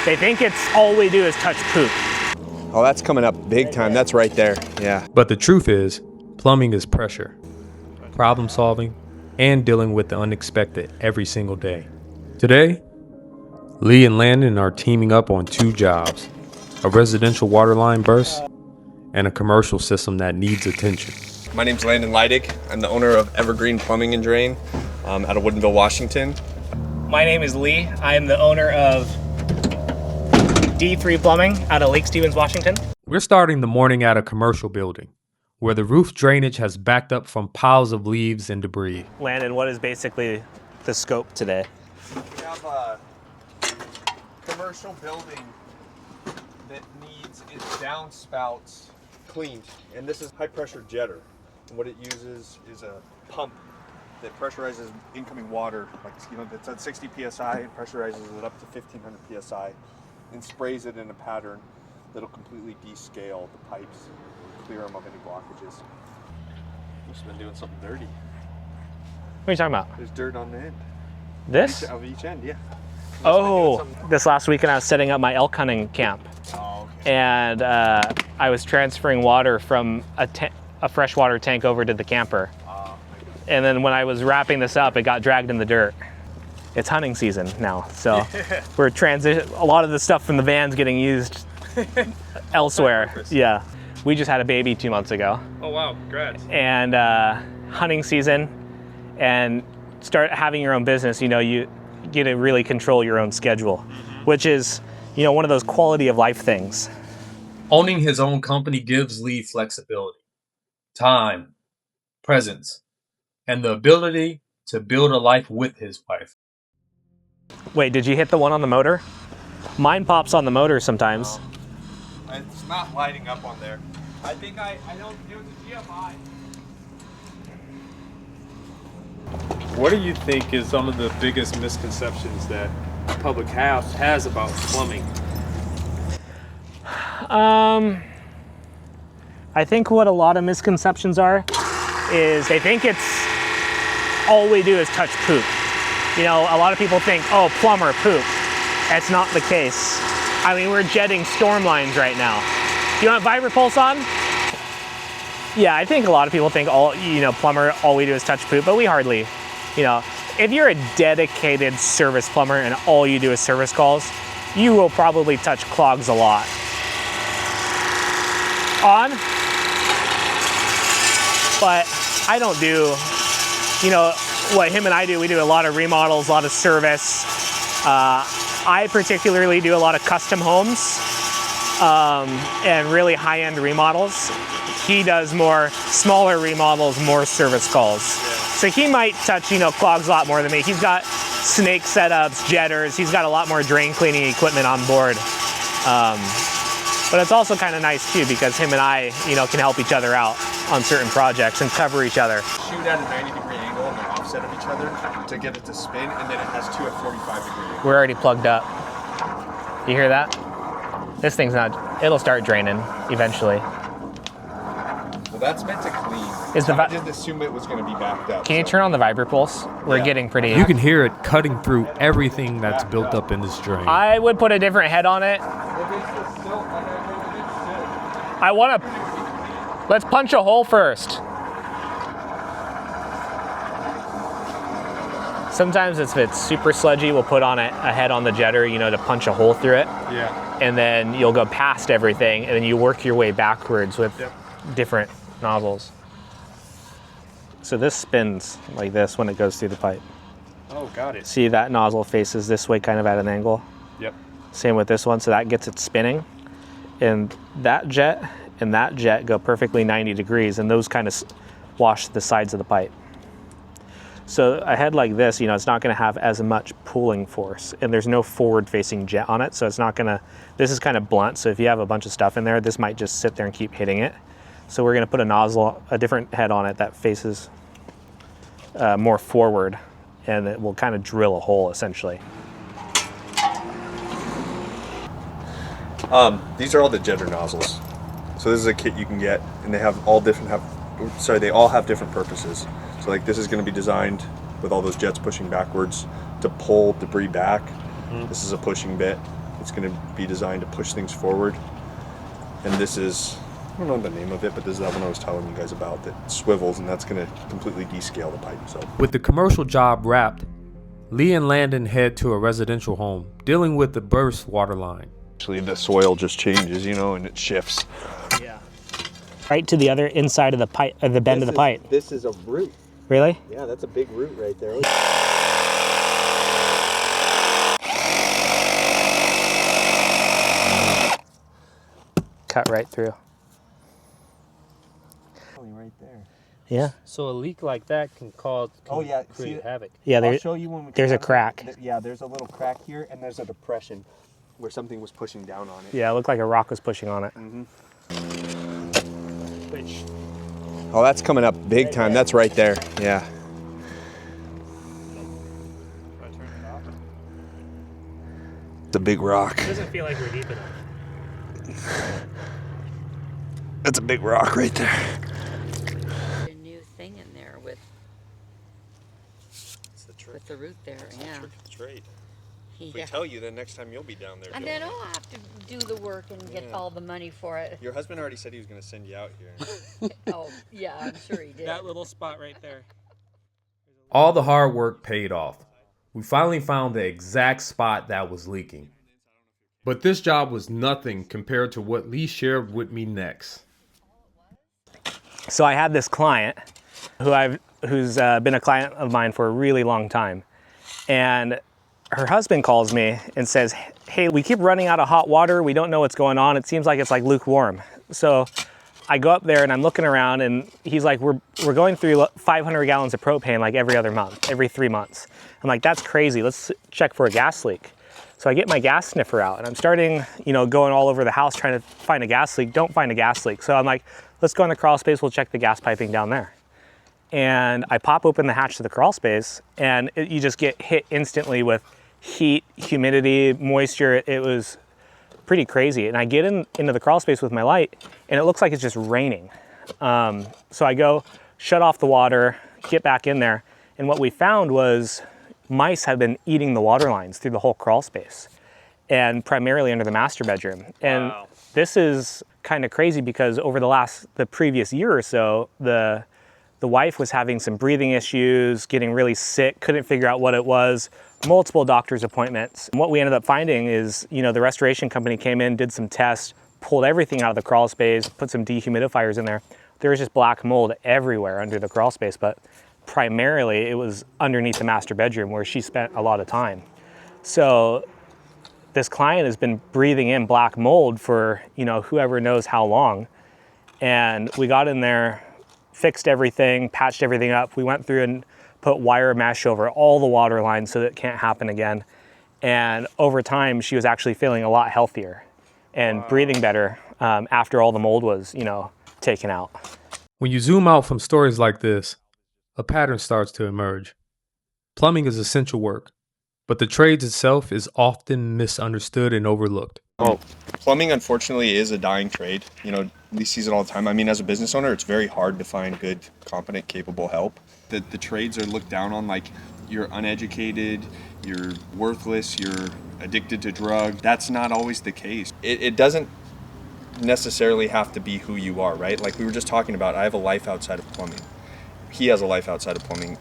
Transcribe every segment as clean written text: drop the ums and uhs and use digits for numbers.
They think it's all we do is touch poop. Oh, that's coming up big time. That's right there. Yeah. But the truth is, plumbing is pressure, problem solving, and dealing with the unexpected every single day. Today, Lee and Landon are teaming up on 2 jobs, a residential water line burst and a commercial system that needs attention. My name's Landon Leidig. I'm the owner of Evergreen Plumbing and Drain out of Woodinville, Washington. My name is Lee. I am the owner of D3 Plumbing out of Lake Stevens, Washington. We're starting the morning at a commercial building where the roof drainage has backed up from piles of leaves and debris. Landon, what is basically the scope today? We have a commercial building that needs its downspouts cleaned, and this is high pressure jetter. And what it uses is a pump that pressurizes incoming water, like it's at 60 psi and pressurizes it up to 1500 psi, and sprays it in a pattern that'll completely descale the pipes, clear them of any blockages. Must have been doing something dirty. What are you talking about? There's dirt on the end. This? Of each end, yeah. Oh, this last weekend I was setting up my elk hunting camp. Oh, okay. And I was transferring water from a freshwater tank over to the camper. And then when I was wrapping this up, it got dragged in the dirt. It's hunting season now, so we're a lot of the stuff from the van's getting used elsewhere. Yeah, we just had a baby 2 months ago. Oh wow, congrats. And hunting season, and start having your own business, you get to really control your own schedule, which is, one of those quality of life things. Owning his own company gives Lee flexibility, time, presence, and the ability to build a life with his wife. Wait, did you hit the one on the motor? Mine pops on the motor sometimes. It's not lighting up on there. I think I don't, it was a GFI. What do you think is some of the biggest misconceptions that the public has about plumbing? I think what a lot of misconceptions are is they think it's all we do is touch poop. A lot of people think, oh, plumber, poop. That's not the case. I mean, we're jetting storm lines right now. Do you want Viber Pulse on? Yeah, I think a lot of people think plumber, all we do is touch poop, but we hardly, if you're a dedicated service plumber and all you do is service calls, you will probably touch clogs a lot. On? But I don't do, what him and I do, we do a lot of remodels, a lot of service. I particularly do a lot of custom homes and really high-end remodels. He does more smaller remodels, more service calls. So he might touch, clogs a lot more than me. He's got snake setups, jetters. He's got a lot more drain cleaning equipment on board. But it's also kind of nice too, because him and I, can help each other out on certain projects and cover each other. Shoot at a 90-degree angle and they're offset of each other to get it to spin, and then it has 2 at 45-degree angle. We're already plugged up. You hear that? This thing's it'll start draining eventually. Well, that's meant to clean. I didn't assume it was going to be backed up. Can you turn on the Viber Pulse? We're getting pretty... You can hear it cutting through everything that's built up in this drain. I would put a different head on it. Let's punch a hole first. Sometimes if it's super sludgy, we'll put on a head on the jetter, to punch a hole through it. Yeah. And then you'll go past everything, and then you work your way backwards with different nozzles. So this spins like this when it goes through the pipe. Oh, got it. See, that nozzle faces this way kind of at an angle? Yep. Same with this one, so that gets it spinning. And that jet and that jet go perfectly 90 degrees, and those kind of wash the sides of the pipe. So a head like this, it's not going to have as much pulling force, and there's no forward-facing jet on it, so it's not going to, this is kind of blunt, so if you have a bunch of stuff in there, this might just sit there and keep hitting it. So we're going to put a different head on it that faces more forward, and it will kind of drill a hole, essentially. These are all the jetter nozzles. So this is a kit you can get, and they have they all have different purposes. So like this is going to be designed with all those jets pushing backwards to pull debris back. This is a pushing bit. It's going to be designed to push things forward. And this is, I don't know the name of it, but this is that one I was telling you guys about that swivels, and that's going to completely descale the pipe. So With the commercial job wrapped, Lee and Landon head to a residential home dealing with the burst water line. actually the soil just changes, you know, and it shifts. Yeah. Right to the other inside of the pipe, the bend of the pipe. This is a root. Really? Yeah, that's a big root right there. Cut right through. Right there. Yeah. So a leak like that can create havoc. Yeah, I'll show you when we there's a come down crack. there. Yeah, there's a little crack here, and there's a depression where something was pushing down on it. Yeah, it looked like a rock was pushing on it. Oh, that's coming up big time. That's right there. Yeah. It's a big rock. It doesn't feel like we're deep enough. That's a big rock right there. A new thing in there with the root there, yeah. The trade. If Yeah. we tell you, then next time you'll be down there. And then I'll have to do the work and get all the money for it. Your husband already said he was going to send you out here. Oh, yeah, I'm sure he did. That little spot right there. All the hard work paid off. We finally found the exact spot that was leaking. But this job was nothing compared to what Lee shared with me next. So I had this client who's been a client of mine for a really long time, and her husband calls me and says, "Hey, we keep running out of hot water. We don't know what's going on. It seems like it's like lukewarm." So I go up there and I'm looking around, and he's like, "We're going through 500 gallons of propane like every other month, every 3 months." I'm like, "That's crazy. Let's check for a gas leak." So I get my gas sniffer out and I'm starting, going all over the house trying to find a gas leak. Don't find a gas leak. So I'm like, let's go in the crawl space. We'll check the gas piping down there. And I pop open the hatch to the crawl space, and you just get hit instantly with heat, humidity, moisture. It was pretty crazy. And I get into the crawl space with my light, and it looks like it's just raining. So I go shut off the water, get back in there. And what we found was mice have been eating the water lines through the whole crawl space, and primarily under the master bedroom. And this is kind of crazy because over the previous year or so, the wife was having some breathing issues, getting really sick, couldn't figure out what it was, multiple doctor's appointments. And what we ended up finding is, the restoration company came in, did some tests, pulled everything out of the crawl space, put some dehumidifiers in there. There was just black mold everywhere under the crawl space, but primarily it was underneath the master bedroom where she spent a lot of time. So this client has been breathing in black mold for, whoever knows how long. And we got in there, fixed everything, patched everything up. We went through and put wire mesh over all the water lines so that it can't happen again. And over time, she was actually feeling a lot healthier and breathing better after all the mold was, taken out. When you zoom out from stories like this, a pattern starts to emerge. Plumbing is essential work, but the trades itself is often misunderstood and overlooked. Oh, plumbing unfortunately is a dying trade. Lee sees it all the time. I mean, as a business owner, it's very hard to find good, competent, capable help. The trades are looked down on like you're uneducated, you're worthless, you're addicted to drugs. That's not always the case. It doesn't necessarily have to be who you are, right? Like we were just talking about, I have a life outside of plumbing. He has a life outside of plumbing.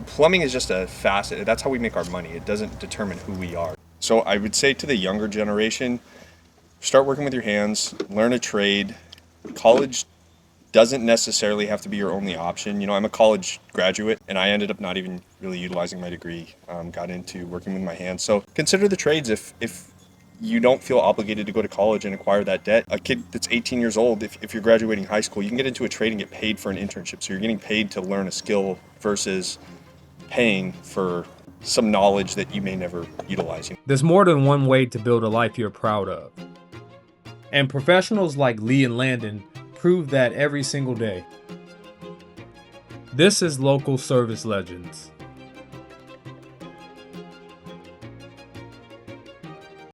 Plumbing is just a facet. That's how we make our money. It doesn't determine who we are. So I would say to the younger generation, start working with your hands, learn a trade. College doesn't necessarily have to be your only option. I'm a college graduate, and I ended up not even really utilizing my degree. Got into working with my hands. So consider the trades if you don't feel obligated to go to college and acquire that debt. A kid that's 18 years old, if you're graduating high school, you can get into a trade and get paid for an internship. So you're getting paid to learn a skill versus paying for some knowledge that you may never utilize. There's more than one way to build a life you're proud of. And professionals like Lee and Landon prove that every single day. This is Local Service Legendz.